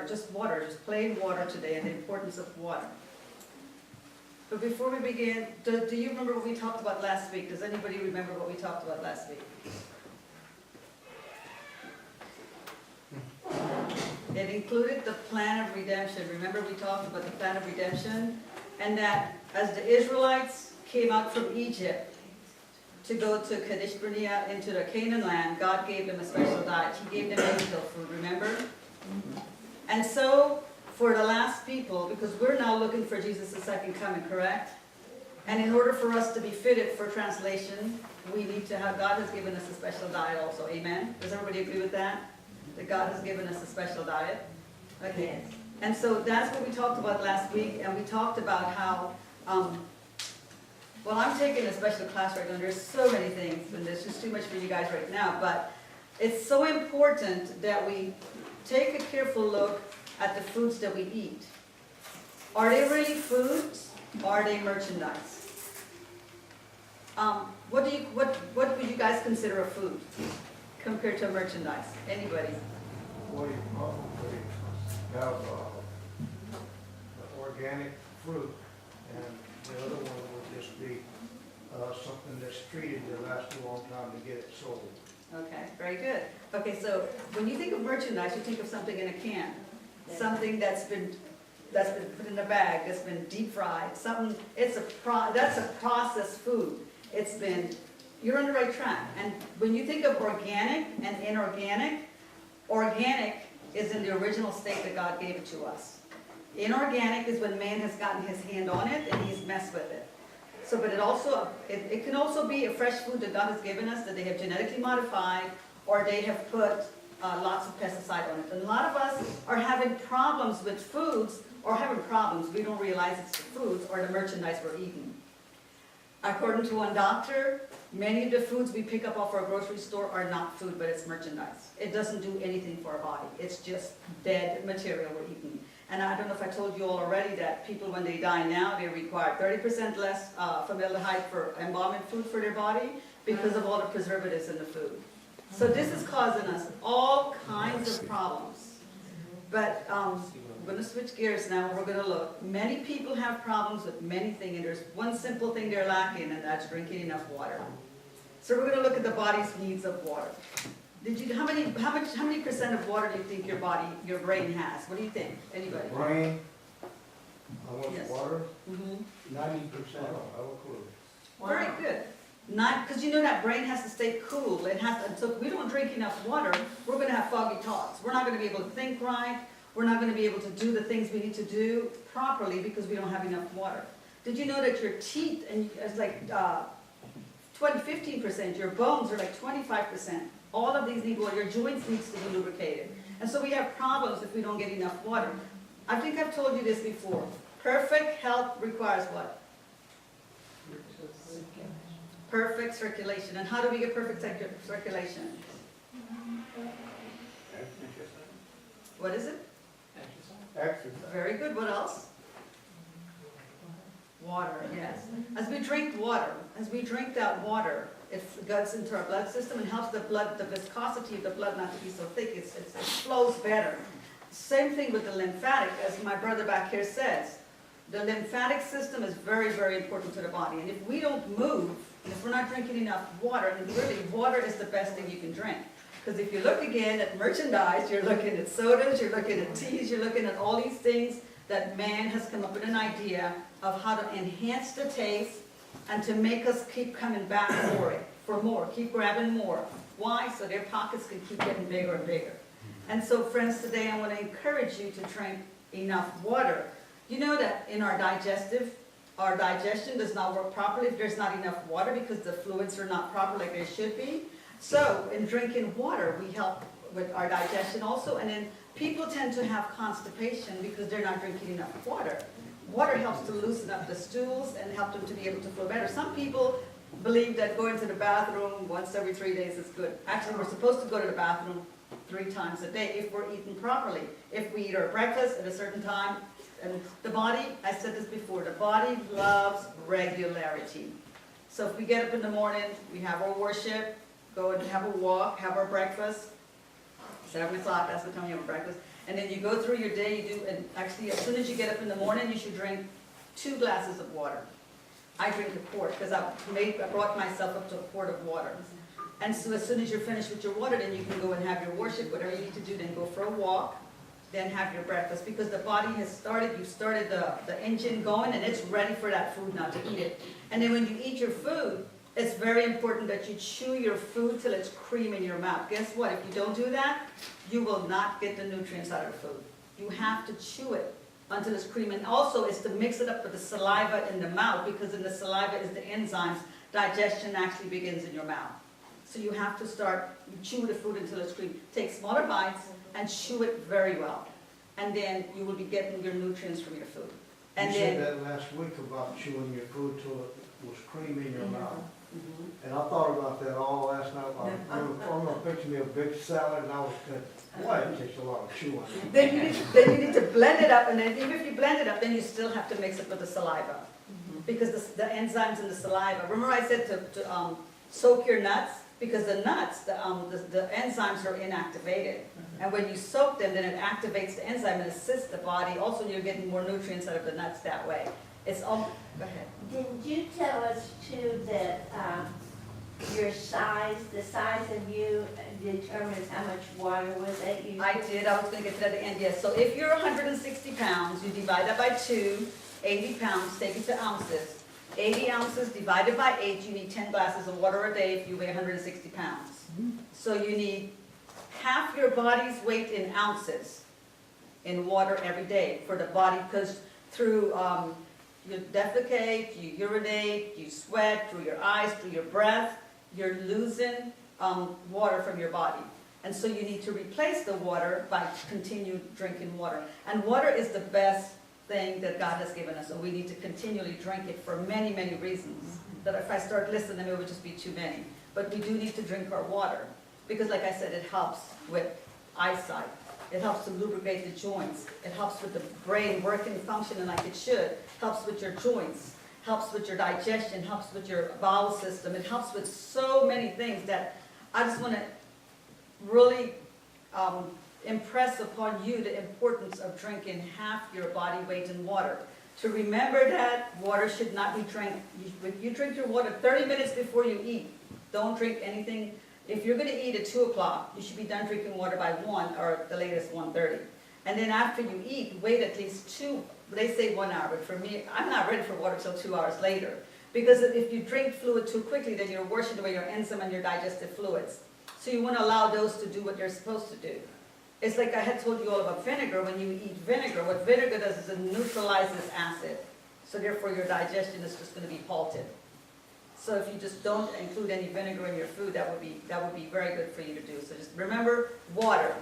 just plain water today, and the importance of water. But before we begin, do you remember what we talked about last week? Does anybody remember what we talked about last week? It included the plan of redemption. Remember we talked about the plan of redemption? And that as the Israelites came out from Egypt to go to Kadesh Barnea into the Canaan land, God gave them a special diet. He gave them angel food, remember? And so, for the last people, because we're now looking for Jesus' second coming, correct? And in order for us to be fitted for translation, we need to have, God has given us a special diet also, amen? Does everybody agree with that? That God has given us a special diet? Okay. Yes. And so that's what we talked about last week, and we talked about how, well, I'm taking a special class right now. There's so many things, and there's just too much for you guys right now, but it's so important that we take a careful look at the foods that we eat. Are they really foods, or are they merchandise? What would you guys consider a food compared to a merchandise? Anybody? Well, you probably have organic fruit, and the other one would just be something that's treated to last a long time to get it sold. Okay, very good. Okay, so when you think of merchandise, you think of something in a can, something that's been put in a bag, that's been deep fried, something. That's a processed food. You're on the right track. And when you think of organic and inorganic, organic is in the original state that God gave it to us. Inorganic is when man has gotten his hand on it and he's messed with it. So, but it can also be a fresh food that God has given us that they have genetically modified, or they have put lots of pesticide on it. And a lot of us are having problems with foods, or having problems. We don't realize it's the foods or the merchandise we're eating. According to one doctor, many of the foods we pick up off our grocery store are not food, but it's merchandise. It doesn't do anything for our body. It's just dead material we're eating. And I don't know if I told you all already that people, when they die now, they require 30% less formaldehyde for embalming food for their body because of all the preservatives in the food. So this is causing us all kinds of problems. But we're going to switch gears now, and we're going to look. Many people have problems with many things, and there's one simple thing they're lacking, and that's drinking enough water. So we're going to look at the body's needs of water. How many percent of water do you think your brain has? What do you think? Anybody? Brain, how much Yes. water? 90%. I don't have a clue. Very good. Because you know that brain has to stay cool. So if we don't drink enough water, we're going to have foggy thoughts. We're not going to be able to think right. We're not going to be able to do the things we need to do properly because we don't have enough water. Did you know that your teeth, and it's like 15%, your bones are like 25%. All of these need water. Your joints need to be lubricated. And so we have problems if we don't get enough water. I think I've told you this before. Perfect health requires what? Perfect circulation. And how do we get perfect circulation? What is it? Exercise. Very good. What else? Water, yes. As we drink that water, it gets into our blood system and helps the viscosity of the blood not to be so thick. It flows better. Same thing with the lymphatic, as my brother back here says. The lymphatic system is very, very important to the body. And if we don't move, and if we're not drinking enough water, and really water is the best thing you can drink. Because if you look again at merchandise, you're looking at sodas, you're looking at teas, you're looking at all these things that man has come up with an idea of how to enhance the taste and to make us keep coming back for more, keep grabbing more. Why? So their pockets can keep getting bigger and bigger. And so friends, today I want to encourage you to drink enough water. You know that in our digestion does not work properly if there's not enough water because the fluids are not proper like they should be. So in drinking water, we help with our digestion also. And then people tend to have constipation because they're not drinking enough water. Water helps to loosen up the stools and help them to be able to flow better. Some people believe that going to the bathroom once every 3 days is good. Actually, we're supposed to go to the bathroom 3 times a day if we're eating properly. If we eat our breakfast at a certain time, and the body, I said this before, the body loves regularity. So if we get up in the morning, we have our worship, go and have a walk, have our breakfast, 7 o'clock, that's the time you have breakfast. And then you go through your day, you do, and actually, as soon as you get up in the morning, you should drink 2 glasses of water. I drink a quart, because I brought myself up to a quart of water. And so as soon as you're finished with your water, then you can go and have your worship, whatever you need to do, then go for a walk, then have your breakfast, because the body has started, you started the engine going, and it's ready for that food now to eat it. And then when you eat your food, it's very important that you chew your food till it's cream in your mouth. Guess what? If you don't do that, you will not get the nutrients out of the food. You have to chew it until it's cream. And also, it's to mix it up with the saliva in the mouth, because in the saliva is the enzymes. Digestion actually begins in your mouth. So you have to start, you chew the food until it's cream. Take smaller bites and chew it very well. And then you will be getting your nutrients from your food. And You then, said that last week about chewing your food till it was cream in your mouth. Mhm. And I thought about that all last night. I'm gonna picture me a big salad, and I was thinking, boy, it takes a lot of chewing. Then you need to blend it up, and then even if you blend it up, then you still have to mix it with the saliva. Because the enzymes in the saliva, remember I said to soak your nuts? Because the nuts, the enzymes are inactivated. And when you soak them, then it activates the enzyme and assists the body. Also, you're getting more nutrients out of the nuts that way. It's all, go ahead. Didn't you tell us too that your size, the size of you determines how much water was at you? I did, I was gonna get to that at the end, yes. So if you're 160 pounds, you divide that by 2, 80 pounds, take it to ounces. 80 ounces divided by 8, you need 10 glasses of water a day if you weigh 160 pounds. So you need half your body's weight in ounces in water every day for the body, because through you defecate, you urinate, you sweat through your eyes, through your breath, you're losing water from your body. And so you need to replace the water by continued drinking water. And water is the best thing that God has given us, so we need to continually drink it for many, many reasons. That if I start listing them, it would just be too many. But we do need to drink our water, because like I said, it helps with eyesight. It helps to lubricate the joints. It helps with the brain working, functioning like it should. Helps with your joints. Helps with your digestion. Helps with your bowel system. It helps with so many things that I just want to really impress upon you the importance of drinking half your body weight in water. To remember that water should not be drank. You drink your water 30 minutes before you eat. Don't drink anything. If you're going to eat at 2 o'clock, you should be done drinking water by 1 or the latest 1:30. And then after you eat, wait at least 2, they say 1 hour, but for me, I'm not ready for water till 2 hours later. Because if you drink fluid too quickly, then you're washing away your enzyme and your digestive fluids. So you want to allow those to do what they're supposed to do. It's like I had told you all about vinegar. When you eat vinegar, what vinegar does is it neutralizes acid. So therefore your digestion is just going to be halted. So if you just don't include any vinegar in your food, that would be very good for you to do. So just remember, water.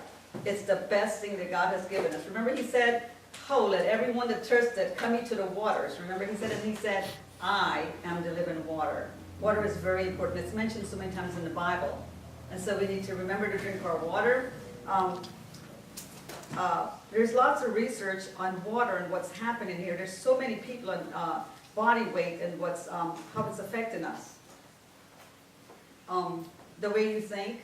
It's the best thing that God has given us. Remember he said, "Ho, let everyone that thirsteth come ye to the waters." Remember he said it, and he said, "I am the living water." Water is very important. It's mentioned so many times in the Bible. And so we need to remember to drink our water. There's lots of research on water and what's happening here. There's so many people on body weight and how it's affecting us. The way you think,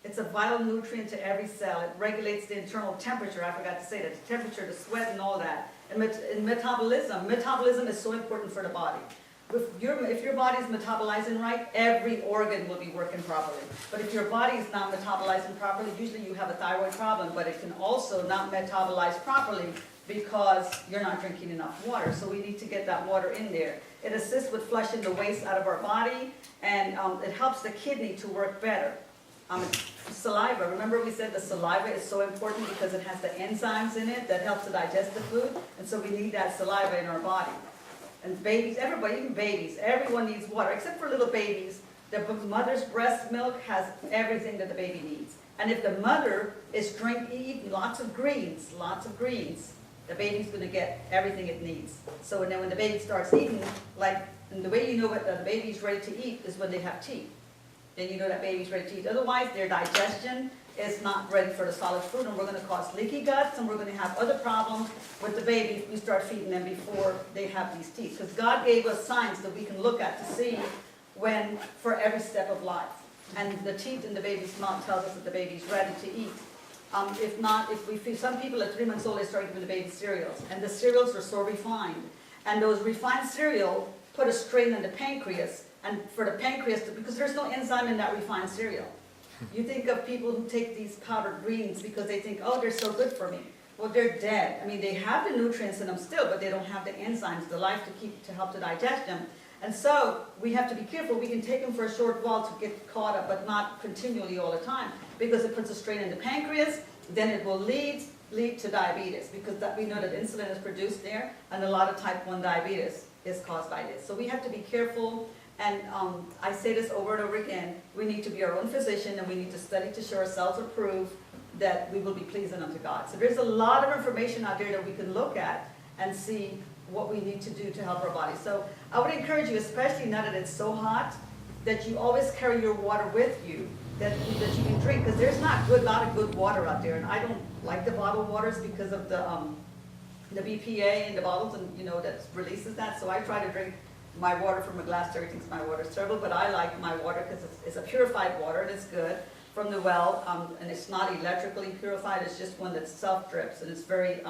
it's a vital nutrient to every cell. It regulates the internal temperature. I forgot to say that. The temperature, the sweat, and all that. And metabolism is so important for the body. If your body's metabolizing right, every organ will be working properly. But if your body is not metabolizing properly, usually you have a thyroid problem, but it can also not metabolize properly because you're not drinking enough water. So we need to get that water in there. It assists with flushing the waste out of our body, and it helps the kidney to work better. Saliva, remember we said the saliva is so important because it has the enzymes in it that helps to digest the food, and so we need that saliva in our body. And babies, everybody, even babies, everyone needs water, except for little babies. The mother's breast milk has everything that the baby needs. And if the mother is eating lots of greens, the baby's going to get everything it needs. So then when the baby starts eating, and the way you know that the baby's ready to eat is when they have teeth. Then you know that baby's ready to eat. Otherwise, their digestion is not ready for the solid food, and we're going to cause leaky guts, and we're going to have other problems with the baby if we start feeding them before they have these teeth. Because God gave us signs that we can look at to see when, for every step of life. and the teeth in the baby's mouth tells us that the baby's ready to eat. If not, if we feel, some people at 3 months old, they start giving the baby cereals, and the cereals are so refined. And those refined cereal put a strain on the pancreas, and for the pancreas, because there's no enzyme in that refined cereal. You think of people who take these powdered greens because they think, oh, they're so good for me. Well, they're dead. I mean, they have the nutrients in them still, but they don't have the enzymes, the life to help to digest them. And so we have to be careful. We can take them for a short while to get caught up, but not continually all the time, because it puts a strain in the pancreas. Then it will lead to diabetes, because we know that insulin is produced there, and a lot of type 1 diabetes is caused by this. So we have to be careful. And I say this over and over again, we need to be our own physician, and we need to study to show ourselves approved that we will be pleasing unto God. So there's a lot of information out there that we can look at and see what we need to do to help our body. So I would encourage you, especially now that it's so hot, that you always carry your water with you, that you can drink, because there's not a lot of good water out there. And I don't like the bottled waters because of the BPA in the bottles, and that releases that. So I try to drink my water from a glass. Terry thinks my water is terrible, but I like my water because it's a purified water, and it's good from the well, and it's not electrically purified. It's just one that self-drips, and it's very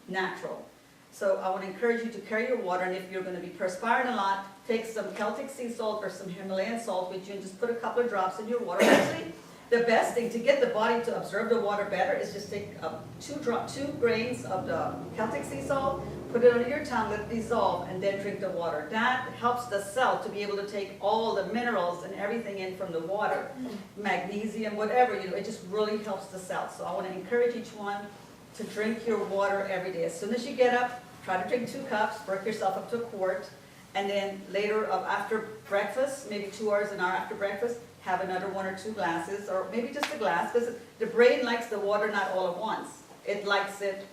natural. So I want to encourage you to carry your water, and if you're going to be perspiring a lot, take some Celtic sea salt or some Himalayan salt with you, and just put a couple of drops in your water. Actually, the best thing to get the body to absorb the water better is just take 2 grains of the Celtic sea salt, put it under your tongue, let it dissolve, and then drink the water. That helps the cell to be able to take all the minerals and everything in from the water, magnesium, whatever, it just really helps the cell. So I want to encourage each one to drink your water every day. As soon as you get up, try to drink 2 cups, work yourself up to a quart, and then later after breakfast, maybe 2 hours, an hour after breakfast, have another 1 or 2 glasses, or maybe just a glass, because the brain likes the water not all at once. It likes it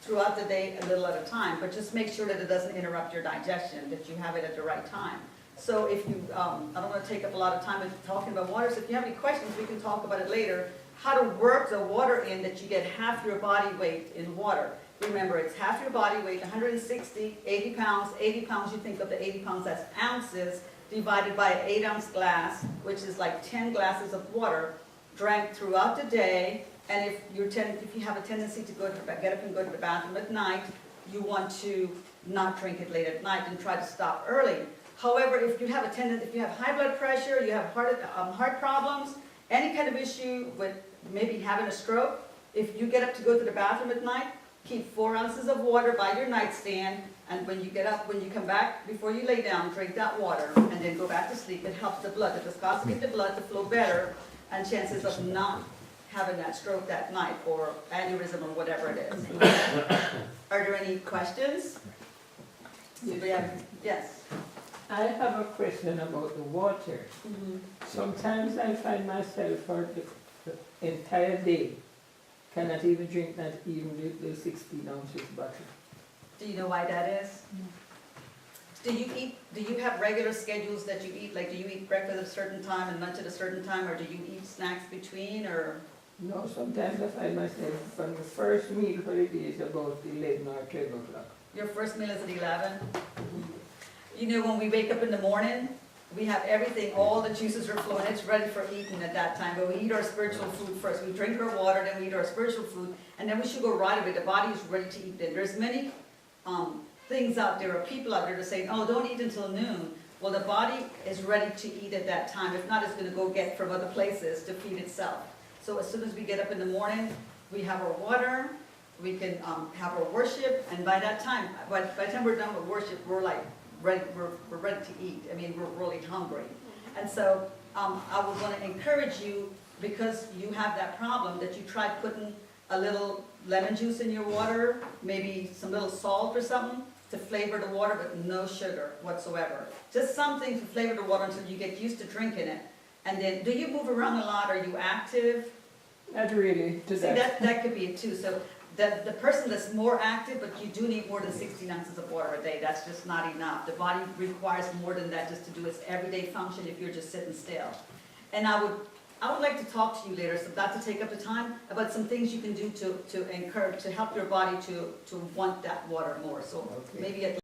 throughout the day, a little at a time, but just make sure that it doesn't interrupt your digestion, that you have it at the right time. So if you, I don't want to take up a lot of time talking about water, so if you have any questions, we can talk about it later, how to work the water in that you get half your body weight in water. Remember, it's half your body weight, 160, 80 pounds. 80 pounds, you think of the 80 pounds as ounces, divided by an 8-ounce glass, which is like 10 glasses of water, drank throughout the day. And if you have a tendency to get up and go to the bathroom at night, you want to not drink it late at night and try to stop early. However, if you have high blood pressure, you have heart problems, any kind of issue with maybe having a stroke, if you get up to go to the bathroom at night, keep 4 ounces of water by your nightstand, and when you get up, when you come back, before you lay down, drink that water, and then go back to sleep. It helps the blood, the viscosity of the blood to flow better, and chances of not having that stroke that night, or aneurysm, or whatever it is. Are there any questions? Yes. I have a question about the water. Mm-hmm. Sometimes I find myself for the entire day cannot even drink not even the 16 ounces bottle. Do you know why that is? Do you have regular schedules that you eat? Like, do you eat breakfast at a certain time and lunch at a certain time, or do you eat snacks between, or? No, sometimes I find myself from the first meal for the day is about 11 or 12 o'clock. Your first meal is at 11? You know, when we wake up in the morning, we have everything, all the juices are flowing, it's ready for eating at that time, but we eat our spiritual food first. We drink our water, then we eat our spiritual food, and then we should go right away. The body is ready to eat then. There's many things out there, or people out there that say, oh, don't eat until noon. Well, the body is ready to eat at that time. If not, it's going to go get from other places to feed itself. So as soon as we get up in the morning, we have our water, we can have our worship, and by that time, by the time we're done with worship, we're like ready, we're ready to eat. I mean, we're really hungry. And so I would want to encourage you, because you have that problem, that you try putting a little lemon juice in your water, maybe some little salt or something to flavor the water, but no sugar whatsoever. Just something to flavor the water until you get used to drinking it. And then, do you move around a lot? Are you active? Not really. See, that could be it too. So the person that's more active, but you do need more than 16 ounces of water a day. That's just not enough. The body requires more than that just to do its everyday function if you're just sitting still. And I would like to talk to you later, so not to take up the time, about some things you can do to encourage, to help your body to want that water more. So maybe at